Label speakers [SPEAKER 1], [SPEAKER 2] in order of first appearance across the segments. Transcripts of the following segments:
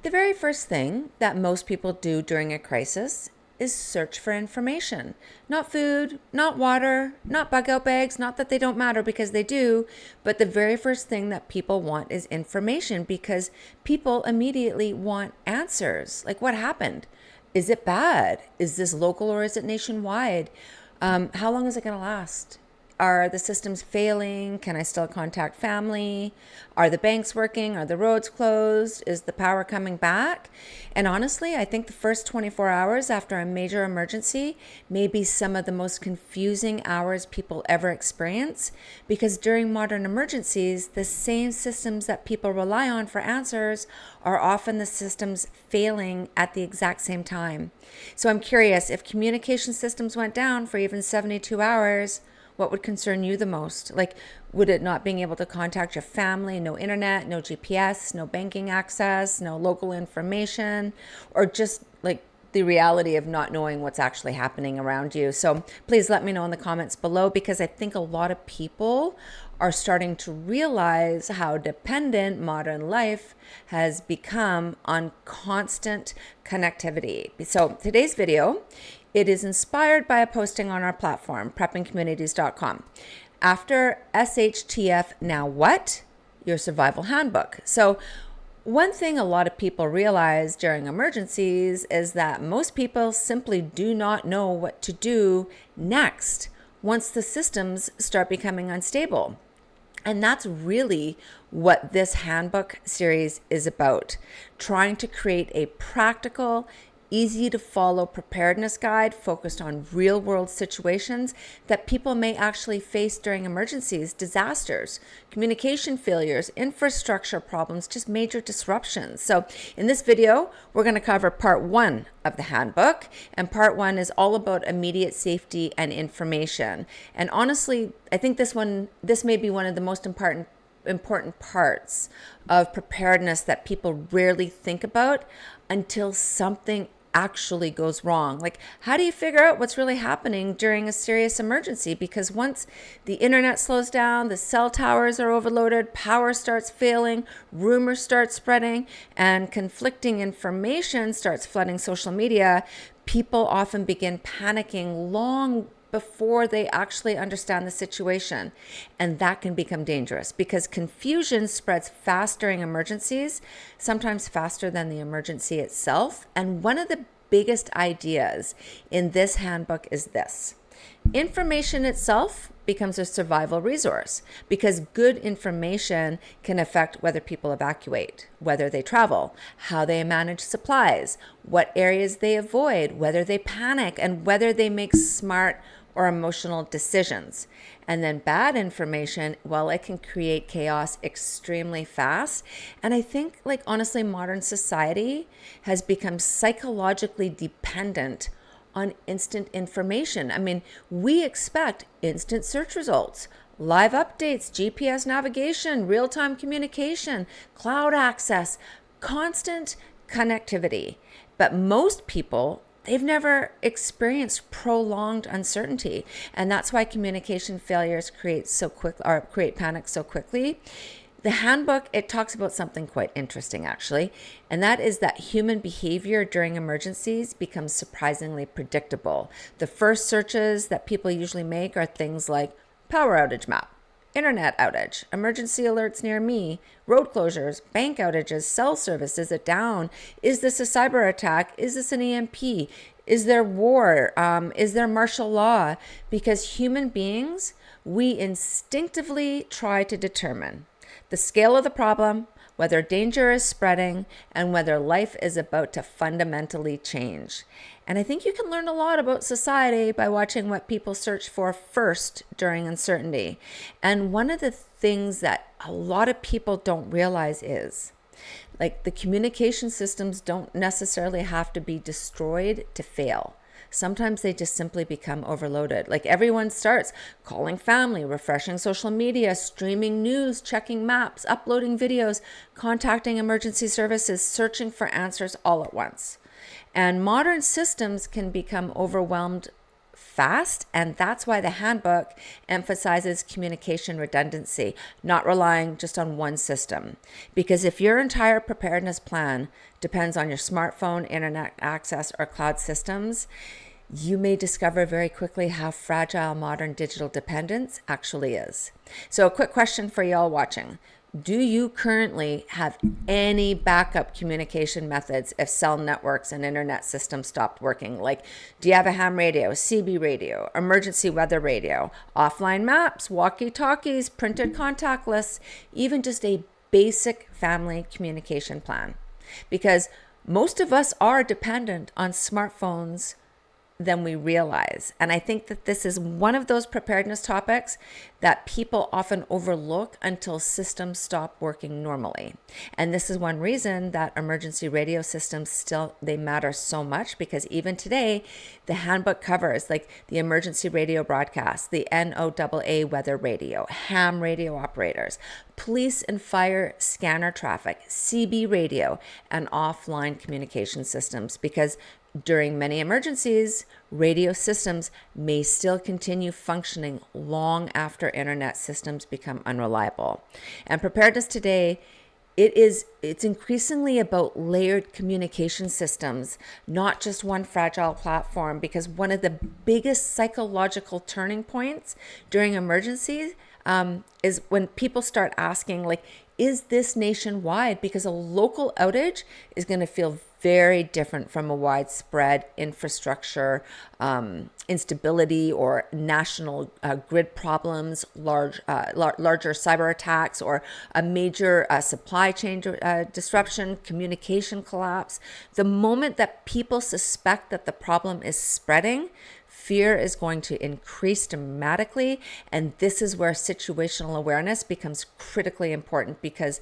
[SPEAKER 1] The very first thing that most people do during a crisis is search for information. Not food, not water, not bug out bags, not that they don't matter because they do, but the very first thing that people want is information because people immediately want answers. Like, what happened? Is it bad? Is this local or is it nationwide? How long is it going to last? Are the systems failing? Can I still contact family? Are the banks working? Are the roads closed? Is the power coming back? And honestly, I think the first 24 hours after a major emergency may be some of the most confusing hours people ever experience, because during modern emergencies, the same systems that people rely on for answers are often the systems failing at the exact same time. So I'm curious, if communication systems went down for even 72 hours, what would concern you the most? Like, would it not being able to contact your family, no internet, no GPS, no banking access, no local information, or just like the reality of not knowing what's actually happening around you? So please let me know in the comments below, because I think a lot of people are starting to realize how dependent modern life has become on constant connectivity. So today's video, it is inspired by a posting on our platform, preppingcommunities.com. After SHTF, now what? Your survival handbook. So one thing a lot of people realize during emergencies is that most people simply do not know what to do next once the systems start becoming unstable. And that's really what this handbook series is about, trying to create a practical, easy to follow preparedness guide focused on real world situations that people may actually face during emergencies, disasters, communication failures, infrastructure problems, just major disruptions. So in this video, we're going to cover part 1 of the handbook, and part 1 is all about immediate safety and information. And honestly, I think this may be one of the most important parts of preparedness that people rarely think about until something actually goes wrong. Like, how do you figure out what's really happening during a serious emergency? Because once the internet slows down, the cell towers are overloaded, power starts failing, rumors start spreading, and conflicting information starts flooding social media, people often begin panicking long before they actually understand the situation. And that can become dangerous because confusion spreads fast during emergencies, sometimes faster than the emergency itself. And one of the biggest ideas in this handbook is this: information itself becomes a survival resource, because good information can affect whether people evacuate, whether they travel, how they manage supplies, what areas they avoid, whether they panic, and whether they make smart or emotional decisions. And then bad information, well, it can create chaos extremely fast. And I think, like, honestly, modern society has become psychologically dependent on instant information. I mean, we expect instant search results, live updates, GPS navigation, real-time communication, cloud access, constant connectivity. But most people, they've never experienced prolonged uncertainty. And that's why communication failures create panic so quickly. The handbook, it talks about something quite interesting, actually, and that is that human behavior during emergencies becomes surprisingly predictable. The first searches that people usually make are things like power outage map, internet outage, emergency alerts near me, road closures, bank outages, cell service, is it down? Is this a cyber attack? Is this an EMP? Is there war? Is there martial law? Because human beings, we instinctively try to determine the scale of the problem, whether danger is spreading, and whether life is about to fundamentally change. And I think you can learn a lot about society by watching what people search for first during uncertainty. And one of the things that a lot of people don't realize is, like, the communication systems don't necessarily have to be destroyed to fail. Sometimes they just simply become overloaded. Like, everyone starts calling family, refreshing social media, streaming news, checking maps, uploading videos, contacting emergency services, searching for answers all at once. And modern systems can become overwhelmed fast, and that's why the handbook emphasizes communication redundancy, not relying just on one system. Because if your entire preparedness plan depends on your smartphone, internet access, or cloud systems, you may discover very quickly how fragile modern digital dependence actually is. So a quick question for y'all watching. Do you currently have any backup communication methods if cell networks and internet systems stopped working? Like, do you have a ham radio, CB radio, emergency weather radio, offline maps, walkie-talkies, printed contact lists, even just a basic family communication plan? Because most of us are dependent on smartphones than we realize. And I think that this is one of those preparedness topics that people often overlook until systems stop working normally. And this is one reason that emergency radio systems they matter so much, because even today, the handbook covers like the emergency radio broadcast, the NOAA weather radio, ham radio operators, police and fire scanner traffic, CB radio, and offline communication systems, because during many emergencies, radio systems may still continue functioning long after internet systems become unreliable. And preparedness today, it's increasingly about layered communication systems, not just one fragile platform, because one of the biggest psychological turning points during emergencies is when people start asking, like, is this nationwide? Because a local outage is going to feel very different from a widespread infrastructure instability or national grid problems, larger cyber attacks, or a major supply chain disruption, communication collapse. The moment that people suspect that the problem is spreading, fear is going to increase dramatically. And this is where situational awareness becomes critically important, because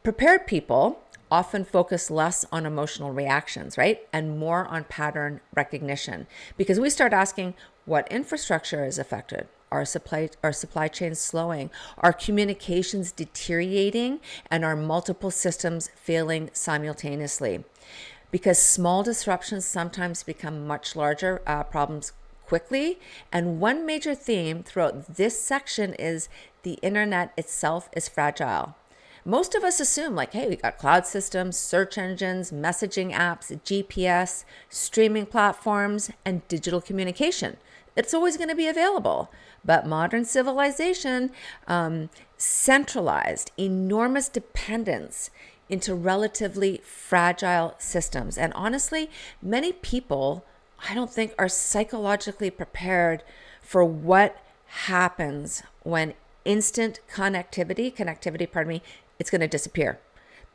[SPEAKER 1] prepared people often focus less on emotional reactions, right? And more on pattern recognition. Because we start asking, what infrastructure is affected? Are supply chains slowing? Are communications deteriorating? And are multiple systems failing simultaneously? Because small disruptions sometimes become much larger problems quickly. And one major theme throughout this section is the internet itself is fragile. Most of us assume, like, hey, we got cloud systems, search engines, messaging apps, GPS, streaming platforms, and digital communication. It's always going to be available. But modern civilization centralized enormous dependence into relatively fragile systems. And honestly, many people, I don't think, are psychologically prepared for what happens when instant connectivity, it's going to disappear.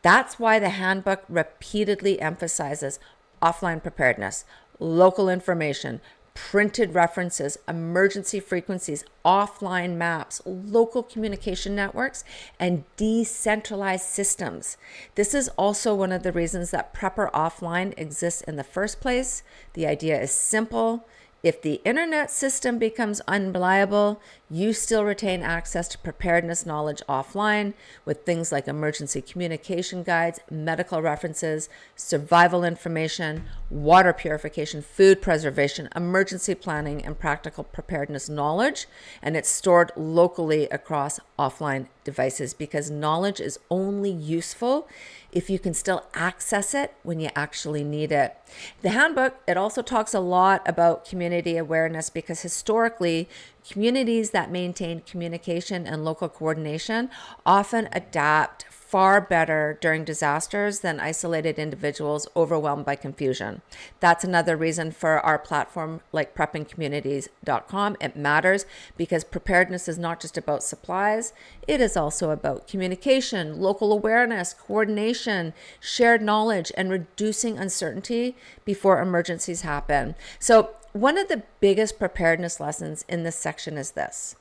[SPEAKER 1] That's why the handbook repeatedly emphasizes offline preparedness, local information, printed references, emergency frequencies, offline maps, local communication networks, and decentralized systems. This is also one of the reasons that Prepper Offline exists in the first place. The idea is simple. If the internet system becomes unreliable, you still retain access to preparedness knowledge offline with things like emergency communication guides, medical references, survival information, water purification, food preservation, emergency planning, and practical preparedness knowledge. And it's stored locally across offline devices, because knowledge is only useful if you can still access it when you actually need it. The handbook, it also talks a lot about community awareness, because historically, communities that maintain communication and local coordination often adapt far better during disasters than isolated individuals overwhelmed by confusion. That's another reason for our platform, like preppingcommunities.com. It matters because preparedness is not just about supplies. It is also about communication, local awareness, coordination, shared knowledge, and reducing uncertainty before emergencies happen. So one of the biggest preparedness lessons in this section is this.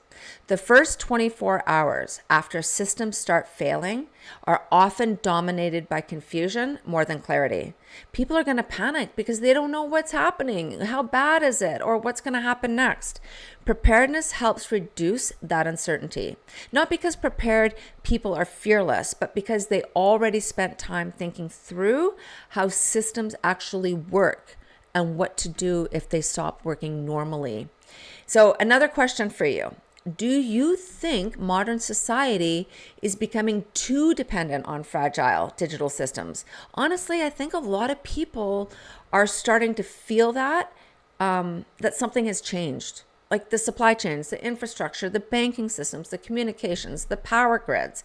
[SPEAKER 1] The first 24 hours after systems start failing are often dominated by confusion more than clarity. People are going to panic because they don't know what's happening, how bad is it, or what's going to happen next. Preparedness helps reduce that uncertainty, not because prepared people are fearless, but because they already spent time thinking through how systems actually work and what to do if they stop working normally. So another question for you. Do you think modern society is becoming too dependent on fragile digital systems? Honestly, I think a lot of people are starting to feel that something has changed. Like the supply chains, the infrastructure, the banking systems, the communications, the power grids.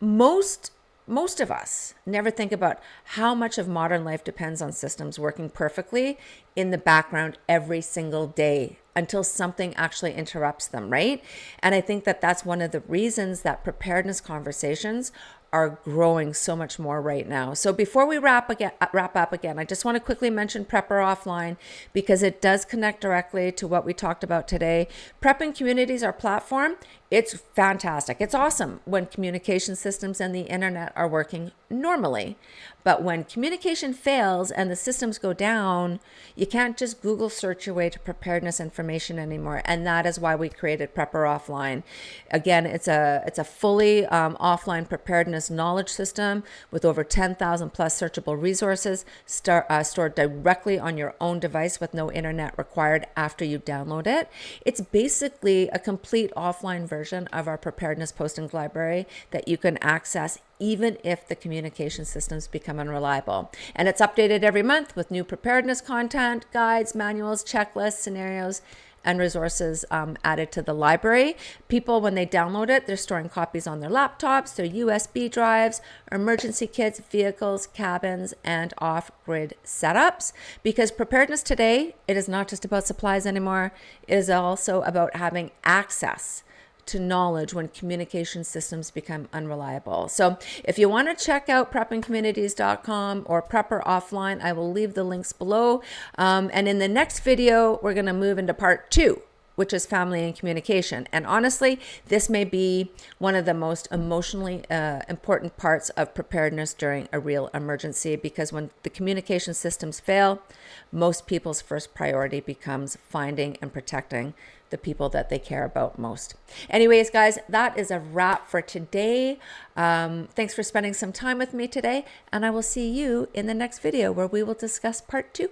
[SPEAKER 1] Most of us never think about how much of modern life depends on systems working perfectly in the background every single day until something actually interrupts them, right? And I think that that's one of the reasons that preparedness conversations are growing so much more right now. So before we wrap up again, I just want to quickly mention Prepper Offline because it does connect directly to what we talked about today. Prepping Communities, our platform, it's fantastic. It's awesome when communication systems and the internet are working normally. But when communication fails and the systems go down, you can't just Google search your way to preparedness information anymore. And that is why we created Prepper Offline. Again, it's a fully offline preparedness knowledge system with over 10,000 plus searchable resources stored directly on your own device with no internet required after you download it. It's basically a complete offline version of our preparedness posting library that you can access even if the communication systems become unreliable. And it's updated every month with new preparedness content, guides, manuals, checklists, scenarios, and resources added to the library. People, when they download it, they're storing copies on their laptops, their USB drives, emergency kits, vehicles, cabins, and off-grid setups. Because preparedness today, it is not just about supplies anymore. It is also about having access to knowledge when communication systems become unreliable. So if you want to check out preppingcommunities.com or Prepper Offline, I will leave the links below. And in the next video, we're going to move into part 2, which is family and communication. And honestly, this may be one of the most emotionally important parts of preparedness during a real emergency, because when the communication systems fail, most people's first priority becomes finding and protecting the people that they care about most. Anyways, guys, that is a wrap for today. Thanks for spending some time with me today, and I will see you in the next video where we will discuss part 2.